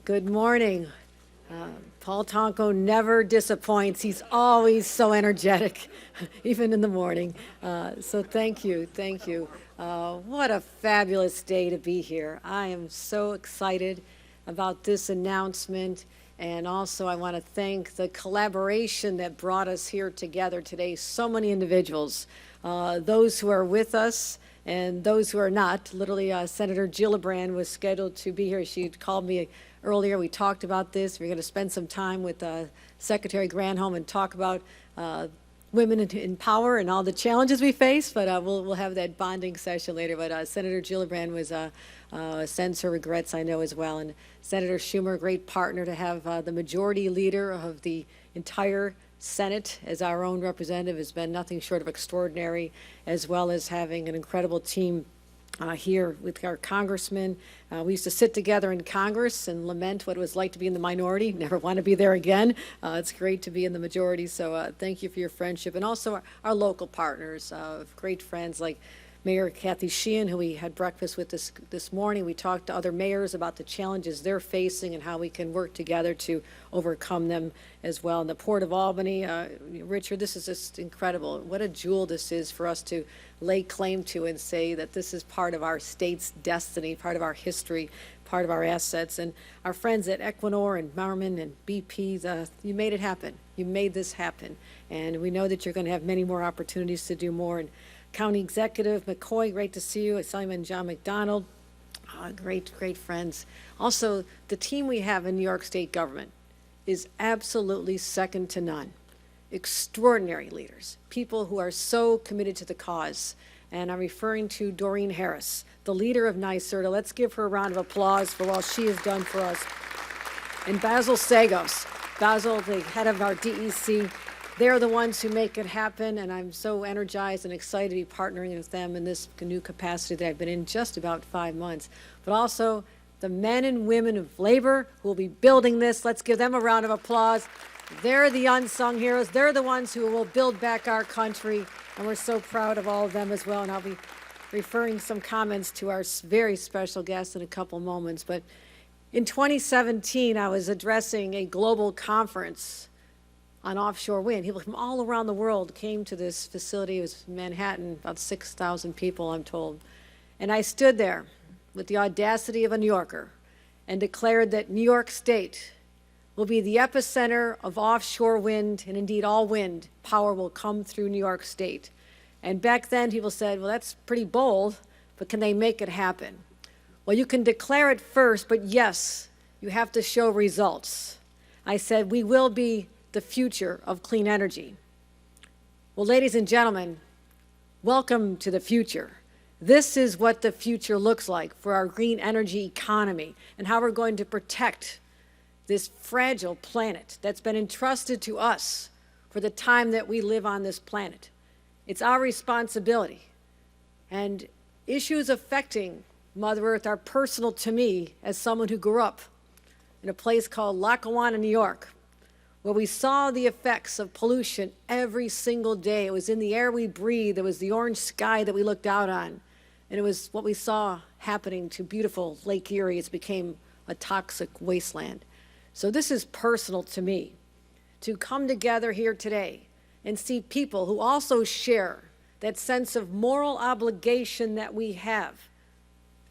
Good morning. Paul Tonko never disappoints. He's always so energetic, even in the morning. So thank you, thank you. What a fabulous day to be here. I am so excited about this announcement, and also I want to thank the collaboration that brought us here together today. So many individuals, those who are with us and those who are not. Literally, Senator Gillibrand was scheduled to be here. She called me earlier. We talked about this. We're going to spend some time with Secretary Granholm and talk about women in power and all the challenges we face, but we'll have that bonding session later. But Senator Gillibrand sends her regrets, I know, as well. And Senator Schumer, a great partner to have the majority leader of the entire Senate as our own representative, has been nothing short of extraordinary, as well as having an incredible team here with our congressmen. We used to sit together in Congress and lament what it was like to be in the minority. Never want to be there again. It's great to be in the majority, so thank you for your friendship. And also our local partners, great friends like Mayor Kathy Sheehan, who we had breakfast with this morning. We talked to other mayors about the challenges they're facing and how we can work together to overcome them as well. And the Port of Albany, Richard, this is just incredible. What a jewel this is for us to lay claim to and say that this is part of our state's destiny, part of our history, part of our assets. And our friends at Equinor and Marmon and BP, you made it happen. You made this happen. And we know that you're going to have many more opportunities to do more. And County Executive McCoy, great to see you. Simon John McDonald, great friends. Also, the team we have in New York State government is absolutely second to none. Extraordinary leaders, people who are so committed to the cause. And I'm referring to Doreen Harris, the leader of NYSERDA. Let's give her a round of applause for all she has done for us. And Basil Sagos, Basil, the head of our DEC. They're the ones who make it happen, and I'm so energized and excited to be partnering with them in this new capacity that I've been in just about 5 months. But also the men and women of labor who will be building this. Let's give them a round of applause. They're the unsung heroes. They're the ones who will build back our country, and we're so proud of all of them as well. And I'll be referring some comments to our very special guest in a couple moments. But in 2017, I was addressing a global conference on offshore wind. People from all around the world came to this facility. It was Manhattan, about 6,000 people, I'm told. And I stood there with the audacity of a New Yorker and declared that New York State will be the epicenter of offshore wind, and indeed all wind power will come through New York State. And back then people said, well, that's pretty bold, but can they make it happen? Well, you can declare it first, but yes, you have to show results. I said, we will be the future of clean energy. Well, ladies and gentlemen, welcome to the future. This is what the future looks like for our green energy economy and how we're going to protect this fragile planet that's been entrusted to us for the time that we live on this planet. It's our responsibility. And issues affecting Mother Earth are personal to me as someone who grew up in a place called Lackawanna, New York, where we saw the effects of pollution every single day. It was in the air we breathed. It was the orange sky that we looked out on. And it was what we saw happening to beautiful Lake Erie. It became a toxic wasteland. So this is personal to me, to come together here today and see people who also share that sense of moral obligation that we have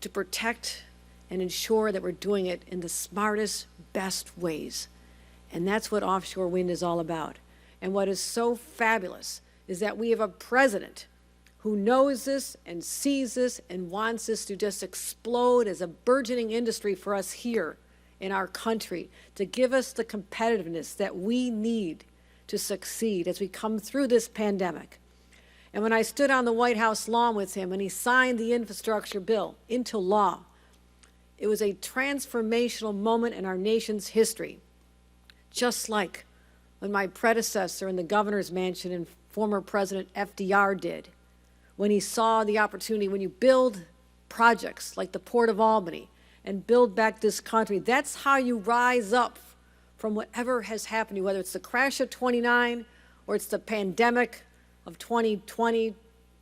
to protect and ensure that we're doing it in the smartest, best ways. And that's what offshore wind is all about. And what is so fabulous is that we have a president who knows this and sees this and wants this to just explode as a burgeoning industry for us here in our country, to give us the competitiveness that we need to succeed as we come through this pandemic. And when I stood on the White House lawn with him and he signed the infrastructure bill into law, it was a transformational moment in our nation's history. Just like when my predecessor in the governor's mansion and former President FDR did, when he saw the opportunity, when you build projects like the Port of Albany and build back this country, that's how you rise up from whatever has happened to you, whether it's the crash of '29 or it's the pandemic of 2020,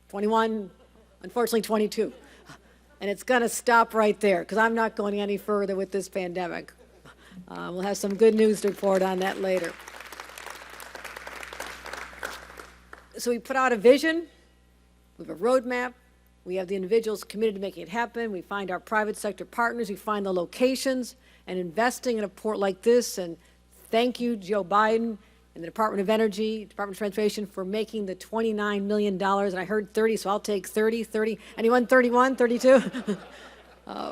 21, unfortunately 22. And it's going to stop right there because I'm not going any further with this pandemic. We'll have some good news to report on that later. So we put out a vision, we have a roadmap, we have the individuals committed to making it happen, we find our private sector partners, we find the locations, and investing in a port like this, and thank you, Joe Biden and the Department of Energy, Department of Transportation, for making the $29 million, and I heard 30, so I'll take 30, anyone 31, 32?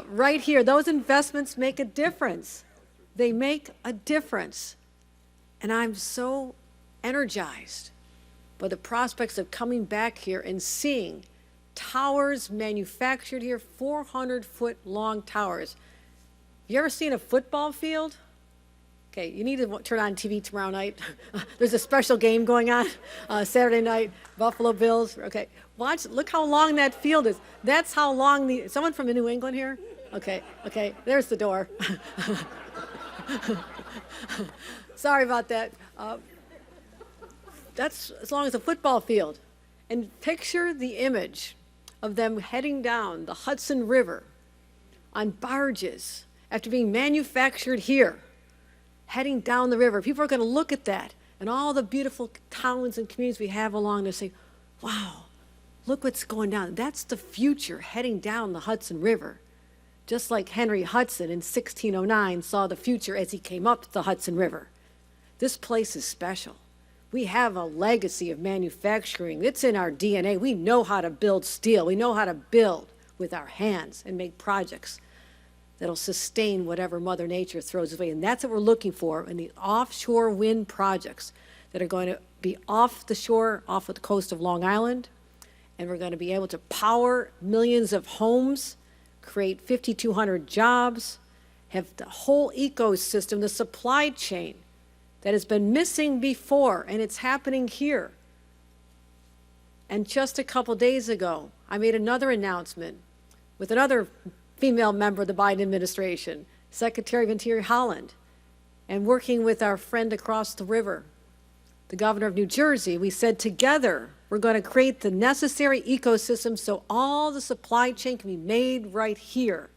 Right here, those investments make a difference. They make a difference. And I'm so energized by the prospects of coming back here and seeing towers manufactured here, 400-foot long towers. You ever seen a football field? Okay, you need to turn on TV tomorrow night. There's a special game going on Saturday night, Buffalo Bills. Okay, watch, look how long that field is. That's how long someone from New England here? Okay, there's the door. Sorry about that. That's as long as a football field. And picture the image of them heading down the Hudson River on barges after being manufactured here, heading down the river. People are going to look at that and all the beautiful towns and communities we have along there and say, wow, look what's going down. That's the future, heading down the Hudson River. Just like Henry Hudson in 1609 saw the future as he came up the Hudson River. This place is special. We have a legacy of manufacturing. It's in our DNA. We know how to build steel. We know how to build with our hands and make projects that'll sustain whatever Mother Nature throws away. And that's what we're looking for in the offshore wind projects that are going to be off the shore, off of the coast of Long Island. And we're going to be able to power millions of homes, create 5,200 jobs, have the whole ecosystem, the supply chain that has been missing before, and it's happening here. And just a couple days ago, I made another announcement with another female member of the Biden administration, Secretary of Interior Holland, and working with our friend across the river, the governor of New Jersey. We said together we're going to create the necessary ecosystem so all the supply chain can be made right here.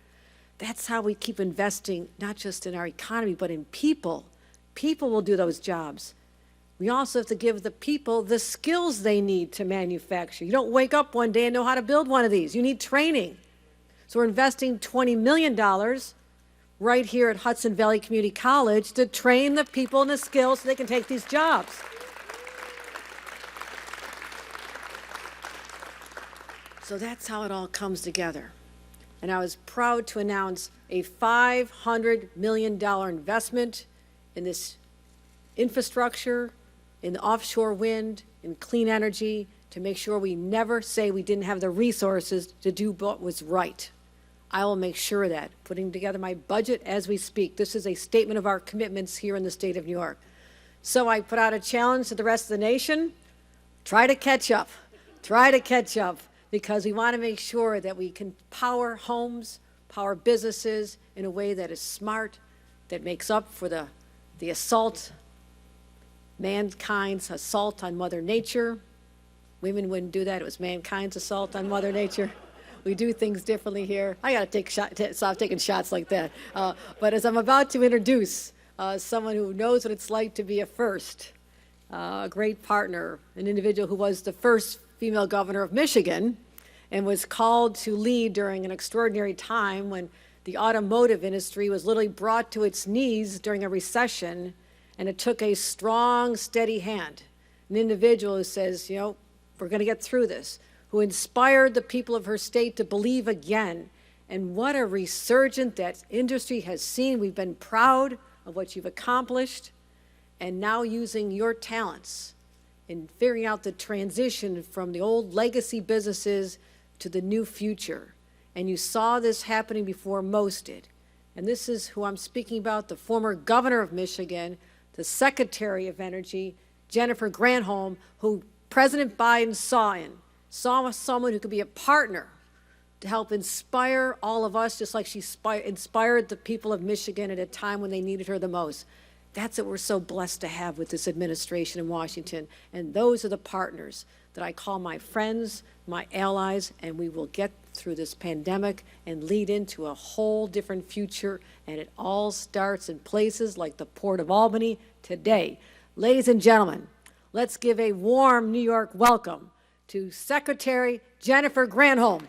That's how we keep investing, not just in our economy, but in people. People will do those jobs. We also have to give the people the skills they need to manufacture. You don't wake up one day and know how to build one of these. You need training. So we're investing $20 million right here at Hudson Valley Community College to train the people and the skills so they can take these jobs. So that's how it all comes together. And I was proud to announce a $500 million investment in this infrastructure, in the offshore wind, in clean energy, to make sure we never say we didn't have the resources to do what was right. I will make sure of that, putting together my budget as we speak. This is a statement of our commitments here in the state of New York. So I put out a challenge to the rest of the nation, try to catch up, because we want to make sure that we can power homes, power businesses in a way that is smart, that makes up for the assault, mankind's assault on Mother Nature. Women wouldn't do that. It was mankind's assault on Mother Nature. We do things differently here. I got to stop taking shots like that. But as I'm about to introduce someone who knows what it's like to be a first, a great partner, an individual who was the first female governor of Michigan and was called to lead during an extraordinary time when the automotive industry was literally brought to its knees during a recession, and it took a strong, steady hand, an individual who says, you know, we're going to get through this, who inspired the people of her state to believe again. And what a resurgence that industry has seen. We've been proud of what you've accomplished, and now using your talents in figuring out the transition from the old legacy businesses to the new future. And you saw this happening before most did. And this is who I'm speaking about, the former governor of Michigan, the Secretary of Energy, Jennifer Granholm, who President Biden saw someone who could be a partner to help inspire all of us, just like she inspired the people of Michigan at a time when they needed her the most. That's what we're so blessed to have with this administration in Washington. And those are the partners that I call my friends, my allies, and we will get through this pandemic and lead into a whole different future. And it all starts in places like the Port of Albany today. Ladies and gentlemen, let's give a warm New York welcome to Secretary Jennifer Granholm.